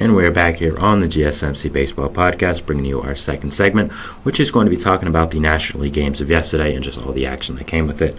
And we're back here on the GSMC Baseball Podcast, bringing you our second segment, which is going to be talking about the National League games of yesterday and just all the action that came with it.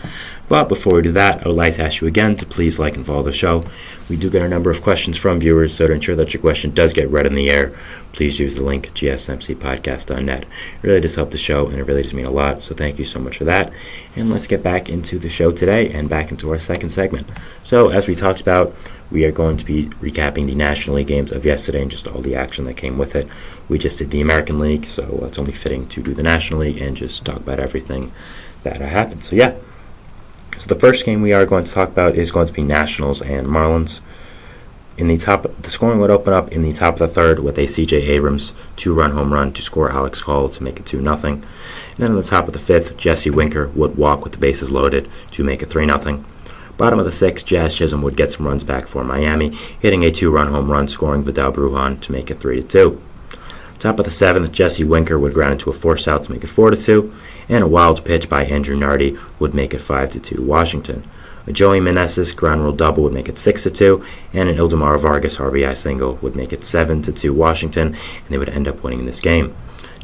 But before we do that, I would like to ask you again to please like and follow the show. We do get a number of questions from viewers, so to ensure that your question does get read in the air, please use the link gsmcpodcast.net. It really does help the show, and it really does mean a lot, so thank you so much for that. And let's get back into the show today and back into our second segment. So, as we talked about, we are going to be recapping the National League games of yesterday and just all the action that came with it. We just did the American League, so it's only fitting to do the National League and just talk about everything that happened. So yeah. So the first game we are going to talk about is going to be Nationals and Marlins. The scoring would open up in the top of the third with a C.J. Abrams 2-run home run to score Alex Call to make it 2-0. And then in the top of the fifth, Jesse Winker would walk with the bases loaded to make it 3-0. Bottom of the sixth, Jazz Chisholm would get some runs back for Miami, hitting a 2-run home run, scoring Vidal Brujan to make it 3-2. Top of the seventh, Jesse Winker would ground into a force out to make it 4-2, and a wild pitch by Andrew Nardi would make it 5-2 Washington. A Joey Meneses ground rule double would make it 6-2, and an Ildemaro Vargas RBI single would make it 7-2 Washington, and they would end up winning this game.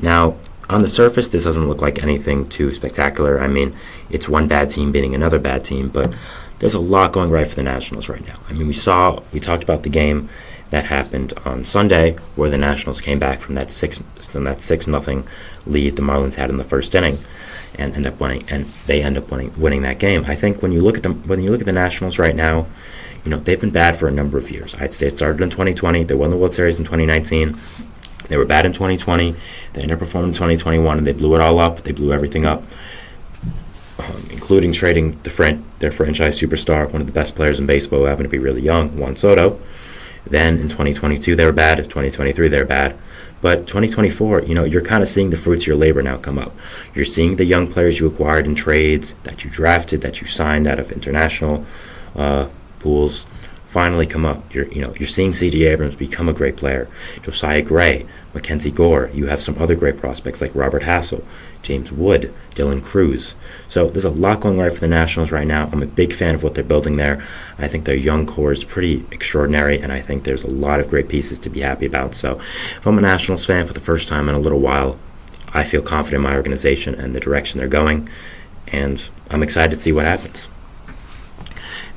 Now, on the surface, this doesn't look like anything too spectacular. I mean, it's one bad team beating another bad team, but there's a lot going right for the Nationals right now. I mean, we talked about the game that happened on Sunday where the Nationals came back from that 6-0 lead the Marlins had in the first inning and they end up winning that game. I think when you look at the Nationals right now, they've been bad for a number of years. I'd say it started in 2020. They won the World Series in 2019. They were bad in 2020. They underperformed in 2021, and they blew it all up. They blew everything up, including trading their franchise superstar, one of the best players in baseball, who happened to be really young, Juan Soto. Then in 2022 they were bad. 2023 they were bad. But 2024, you're kind of seeing the fruits of your labor now come up. You're seeing the young players you acquired in trades, that you drafted, that you signed out of international pools, finally come up. You're seeing C.J. Abrams become a great player. Josiah Gray, Mackenzie Gore. You have some other great prospects like Robert Hassel, James Wood, Dylan Cruz. So there's a lot going right for the Nationals right now. I'm a big fan of what they're building there. I think their young core is pretty extraordinary, and I think there's a lot of great pieces to be happy about. So if I'm a Nationals fan for the first time in a little while, I feel confident in my organization and the direction they're going, and I'm excited to see what happens.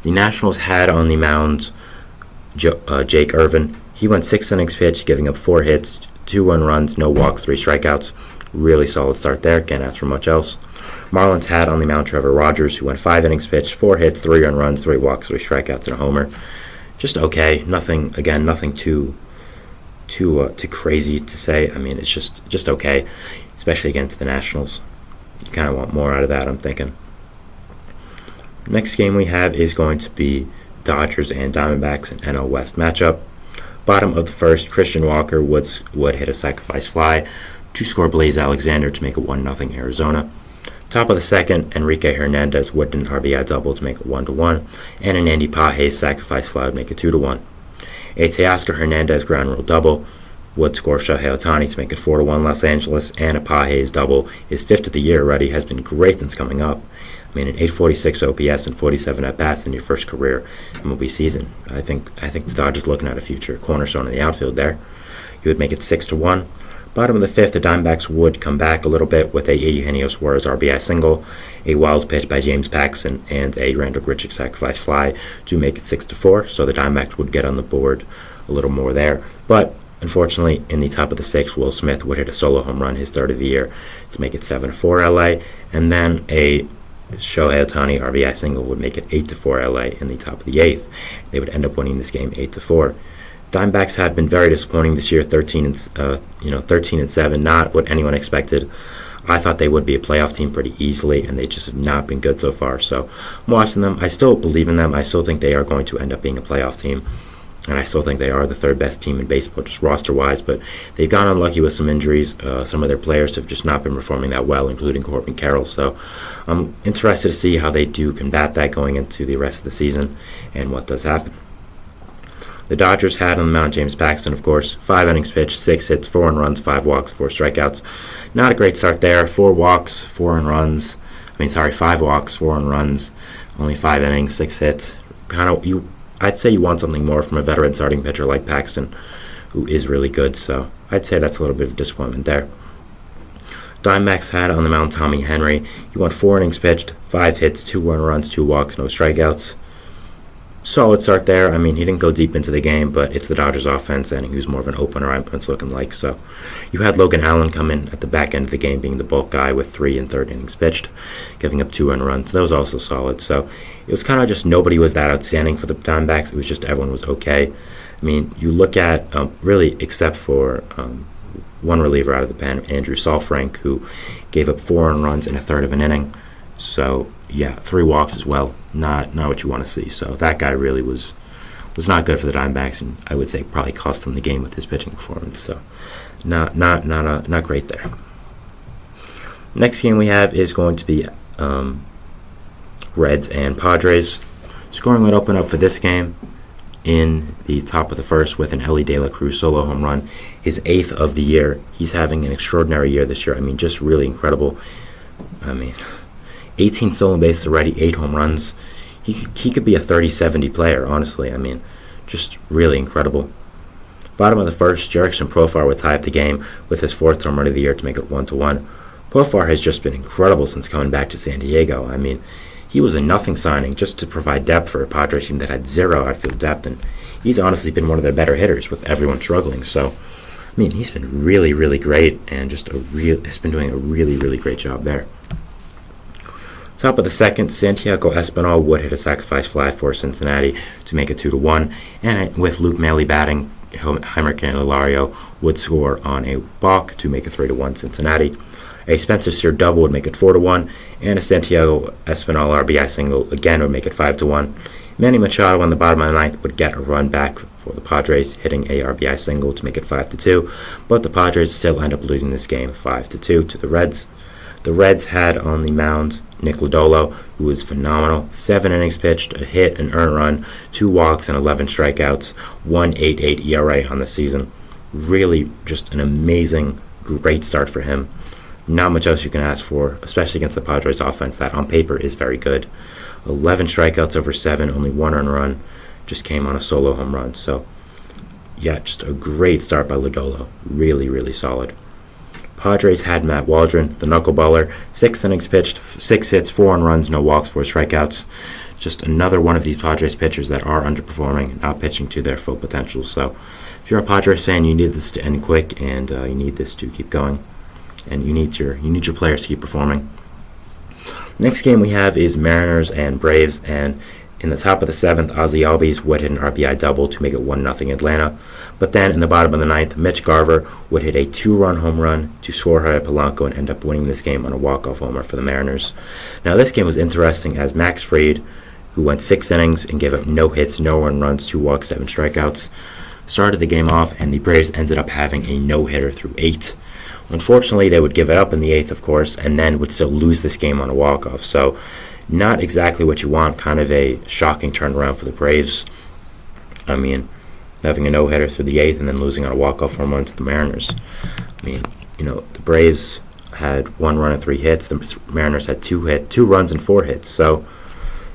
The Nationals had on the mound Jake Irvin. He went 6 innings pitched, giving up 4 hits, 2 runs, no walks, 3 strikeouts. Really solid start there. Can't ask for much else. Marlins had on the mound Trevor Rogers, who went 5 innings pitched, 4 hits, 3 runs, 3 walks, 3 strikeouts, and a homer. Just okay. Nothing too crazy to say. I mean, it's just okay, especially against the Nationals. You kind of want more out of that, I'm thinking. Next game we have is going to be Dodgers and Diamondbacks, an NL West matchup. Bottom of the first, Christian Walker would hit a sacrifice fly to score Blaze Alexander to make it 1-0 Arizona. Top of the second, Enrique Hernandez would hit an RBI double to make it 1-1, and an Andy Pages sacrifice fly would make it 2-1. A Teoscar Hernandez ground rule double would score Shohei Ohtani to make it 4-1 Los Angeles, and a Pages double, his 5th of the year already, has been great since coming up. I mean, an 846 OPS and 47 at-bats in your first career MLB season. I think the Dodgers looking at a future cornerstone in the outfield there. He would make it 6-1. Bottom of the fifth, the Diamondbacks would come back a little bit with a Eugenio Suarez RBI single, a wild pitch by James Paxton, and a Randall Grichuk sacrifice fly to make it 6-4. So the Diamondbacks would get on the board a little more there. But unfortunately, in the top of the sixth, Will Smith would hit a solo home run, his third of the year, to make it 7-4 LA, and then a Shohei Ohtani RBI single would make it 8-4 LA in the top of the eighth. They would end up winning this game 8-4. Diamondbacks have been very disappointing this year, 13-7, not what anyone expected. I thought they would be a playoff team pretty easily, and they just have not been good so far. So I'm watching them. I still believe in them. I still think they are going to end up being a playoff team, and I still think they are the third best team in baseball, just roster-wise. But they've gone unlucky with some injuries. Some of their players have just not been performing that well, including Corbin Carroll. So I'm interested to see how they do combat that going into the rest of the season and what does happen. The Dodgers had on the mound James Paxton, of course. 5 innings pitched, 6 hits, 4 runs, 5 walks, 4 strikeouts. Not a great start there. 5 walks, 4 runs, only 5 innings, 6 hits. I'd say you want something more from a veteran starting pitcher like Paxton. who is really good. So I'd say that's a little bit of disappointment there. Diamondbacks had on the mound Tommy Henry. He went 4 innings pitched, 5 hits, 2 earned runs, 2 walks, no strikeouts. Solid start there. I mean, he didn't go deep into the game, but it's the Dodgers offense, and he was more of an opener, it's looking like. So you had Logan Allen come in at the back end of the game, being the bulk guy with 3 and 3rd innings pitched, giving up 2 earned runs. That was also solid. So it was kind of just nobody was that outstanding for the Diamondbacks. It was just everyone was okay. I mean, you look at, really, except for one reliever out of the pen, Andrew Saalfrank, who gave up 4 earned runs in a third of an inning. So, yeah, 3 walks as well. Not what you want to see. So that guy really was not good for the Diamondbacks, and I would say probably cost them the game with his pitching performance. So not great there. Next game we have is going to be Reds and Padres. Scoring would open up for this game in the top of the first with an Ellie De La Cruz solo home run, his 8th of the year. He's having an extraordinary year this year. I mean, just really incredible. I mean, 18 stolen bases already, 8 home runs. He could be a 30-70 player, honestly. I mean, just really incredible. Bottom of the first, Jerickson Profar would tie up the game with his 4th home run of the year to make it 1-1. Profar has just been incredible since coming back to San Diego. I mean, he was a nothing signing just to provide depth for a Padres team that had 0 outfield depth, and he's honestly been one of their better hitters with everyone struggling. So, I mean, he's been really, really great, and just has been doing a really, really great job there. Top of the second, Santiago Espinal would hit a sacrifice fly for Cincinnati to make it 2-1, and with Luke Maile batting, Heimer Candelario would score on a balk to make it 3-1 Cincinnati. A Spencer Steer double would make it 4-1, and a Santiago Espinal RBI single again would make it 5-1. Manny Machado on the bottom of the 9th would get a run back for the Padres, hitting a RBI single to make it 5-2, but the Padres still end up losing this game 5-2 to the Reds. The Reds had on the mound Nick Lodolo, who was phenomenal. 7 innings pitched, a hit, an earned run, 2 walks, and 11 strikeouts. 1.88 ERA on the season. Really just an amazing, great start for him. Not much else you can ask for, especially against the Padres offense that on paper is very good. 11 strikeouts over 7, only 1 earned run. Just came on a solo home run. So, yeah, just a great start by Lodolo. Really, really solid. Padres had Matt Waldron, the knuckleballer, 6 innings pitched, 6 hits, 4 earned runs, no walks, 4 strikeouts. Just another one of these Padres pitchers that are underperforming, not pitching to their full potential. So if you're a Padres fan, you need this to end quick, and you need this to keep going, and you need your players to keep performing. Next game we have is Mariners and Braves, and in the top of the 7th, Ozzie Albies would hit an RBI double to make it 1-0 Atlanta. But then in the bottom of the 9th, Mitch Garver would hit a 2-run home run to Jorge Polanco and end up winning this game on a walk-off homer for the Mariners. Now this game was interesting as Max Fried, who went 6 innings and gave up no hits, no earned runs, 2 walks, 7 strikeouts, started the game off, and the Braves ended up having a no-hitter through 8. Unfortunately, they would give it up in the 8th, of course, and then would still lose this game on a walk-off. So not exactly what you want, kind of a shocking turnaround for the Braves. I mean, having a no-hitter through the 8th and then losing on a walk-off home run to the Mariners. I mean, the Braves had 1 run and 3 hits. The Mariners had 2 runs and 4 hits. So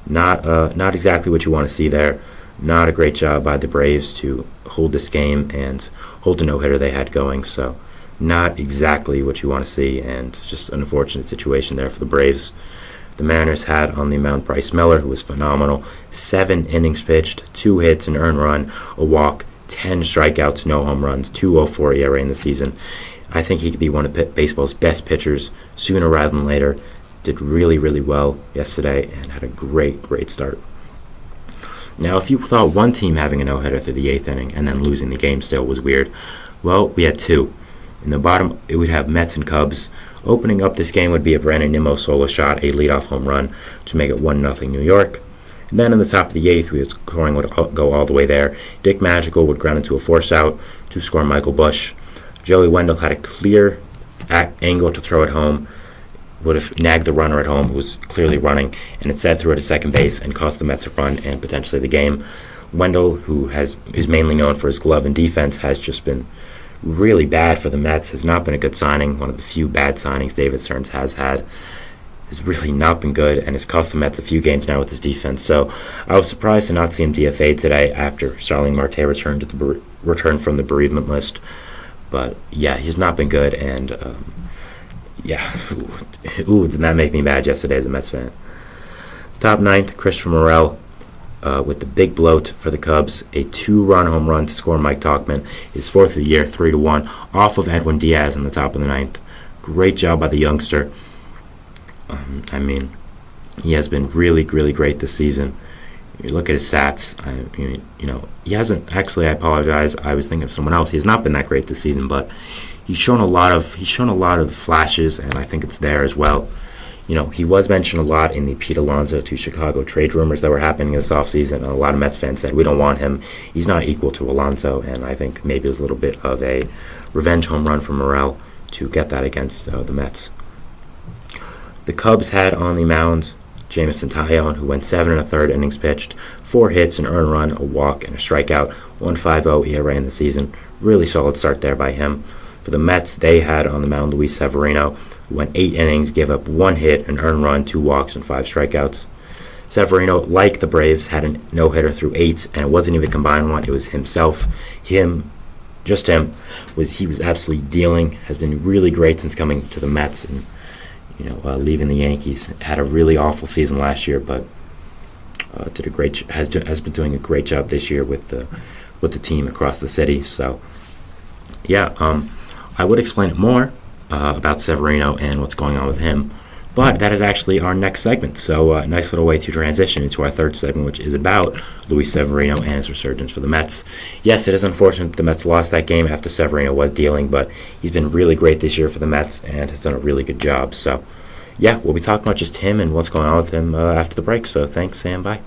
not exactly what you want to see there. Not a great job by the Braves to hold this game and hold the no-hitter they had going. So not exactly what you want to see, and just an unfortunate situation there for the Braves. The Mariners had on the mound Bryce Miller, who was phenomenal. 7 innings pitched, 2 hits, an earned run, a walk, 10 strikeouts, no home runs, 2.04 ERA in the season. I think he could be one of baseball's best pitchers sooner rather than later. Did really, really well yesterday and had a great, great start. Now, if you thought one team having a no-hitter through the 8th inning and then losing the game still was weird, well, we had 2. In the bottom, it would have Mets and Cubs. Opening up this game would be a Brandon Nimmo solo shot, a leadoff home run to make it 1-0 New York. And then in the top of the 8th, scoring would go all the way there. Dick Magical would ground into a force out to score Michael Busch. Joey Wendell had a clear angle to throw it home, would have nagged the runner at home who was clearly running, and instead threw it to second base and cost the Mets a run and potentially the game. Wendell, who is mainly known for his glove and defense, has just been really bad for the Mets, has not been a good signing, one of the few bad signings David Stearns has had. has really not been good and has cost the Mets a few games now with his defense. So I was surprised to not see him DFA'd today after Starling Marte returned from the bereavement list. But yeah, he's not been good, and did that make me mad yesterday as a Mets fan. Top ninth, Christopher Morel with the big bloat for the Cubs, a 2-run home run to score Mike Tauchman, his fourth of the year, 3-1, off of Edwin Diaz in the top of the ninth. Great job by the youngster. He has been really, really great this season. You look at his stats. He hasn't. Actually, I apologize. I was thinking of someone else. He has not been that great this season, but he's shown a lot of flashes, and I think it's there as well. He was mentioned a lot in the Pete Alonso to Chicago trade rumors that were happening this offseason, and a lot of Mets fans said, we don't want him. He's not equal to Alonso, and I think maybe it was a little bit of a revenge home run from Morel to get that against the Mets. The Cubs had on the mound Jameson Taillon, who went 7 1/3 innings pitched, 4 hits, an earned run, a walk, and a strikeout, 1.50 ERA in the season. Really solid start there by him. For the Mets, they had on the mound Luis Severino, who went 8 innings, gave up 1 hit, an earned run, 2 walks, and 5 strikeouts. Severino, like the Braves, had a no-hitter through 8, and it wasn't even a combined one. It was himself. Just him. He was absolutely dealing. Has been really great since coming to the Mets and leaving the Yankees. Had a really awful season last year, but has been doing a great job this year with the team across the city. So I would explain it more about Severino and what's going on with him, but that is actually our next segment. So a nice little way to transition into our third segment, which is about Luis Severino and his resurgence for the Mets. Yes, it is unfortunate that the Mets lost that game after Severino was dealing, but he's been really great this year for the Mets and has done a really good job. So we'll be talking about just him and what's going on with him after the break. So thanks and bye.